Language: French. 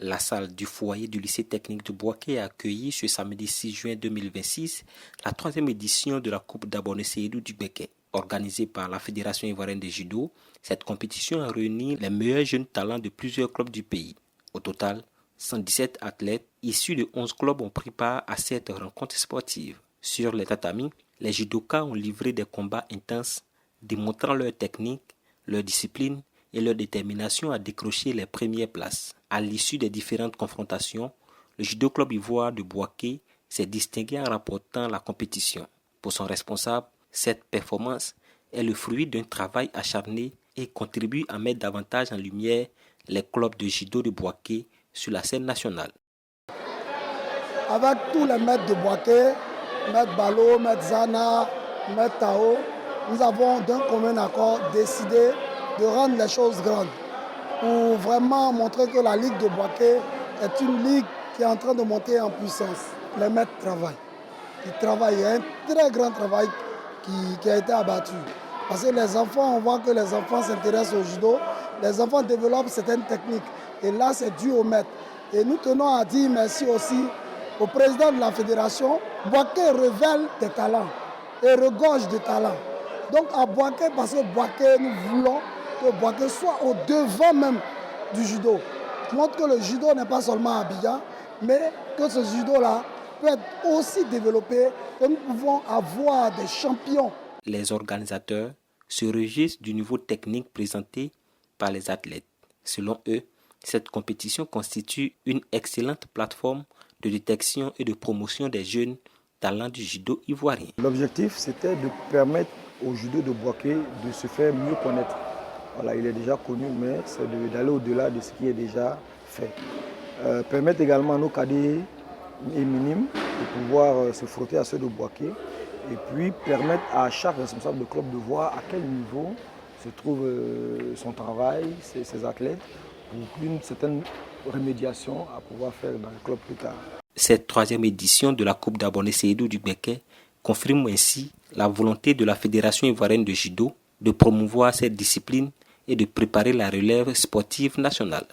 La salle du foyer du lycée technique de Bouaké a accueilli ce samedi 6 juin 2026 la troisième édition de la Coupe d'Abonné Seydou du Béquet. Organisée par la Fédération ivoirienne de judo, cette compétition a réuni les meilleurs jeunes talents de plusieurs clubs du pays. Au total, 117 athlètes issus de 11 clubs ont pris part à cette rencontre sportive. Sur les tatamis, les judokas ont livré des combats intenses, démontrant leur technique, leur discipline et leur détermination à décrocher les premières places. À l'issue des différentes confrontations, le judo club ivoire de Bouaké s'est distingué en remportant la compétition. Pour son responsable, cette performance est le fruit d'un travail acharné et contribue à mettre davantage en lumière les clubs de judo de Bouaké sur la scène nationale. Avec tous les maîtres de Bouaké, maître Balo, maître Zana, maître Tao, nous avons d'un commun accord décidé de rendre les choses grandes pour vraiment montrer que la Ligue de Bouaké est une ligue qui est en train de monter en puissance. Les maîtres travaillent. Ils travaillent. Il y a un très grand travail qui a été abattu. Parce que les enfants, on voit que les enfants s'intéressent au judo, les enfants développent certaines techniques. Et là, c'est dû aux maîtres. Et nous tenons à dire merci aussi au président de la fédération. Bouaké révèle des talents et regorge de talents. Donc à Bouaké, parce que Bouaké, nous voulons que Bouaké soit au devant même du judo. Montre que le judo n'est pas seulement à Abidjan, mais que ce judo-là peut être aussi développé, que nous pouvons avoir des champions. Les organisateurs se réjouissent du niveau technique présenté par les athlètes. Selon eux, cette compétition constitue une excellente plateforme de détection et de promotion des jeunes talents du judo ivoirien. L'objectif, c'était de permettre au judo de Bouaké de se faire mieux connaître. Voilà, il est déjà connu, mais c'est d'aller au-delà de ce qui est déjà fait. Permettre également à nos cadets et minimes de pouvoir se frotter à ceux de Bouaké et puis permettre à chaque responsable de club de voir à quel niveau se trouve son travail, ses athlètes, pour une certaine remédiation à pouvoir faire dans le club plus tard. Cette troisième édition de la Coupe d'Abonné Seydou du Béquet confirme ainsi la volonté de la Fédération ivoirienne de judo de promouvoir cette discipline et de préparer la relève sportive nationale.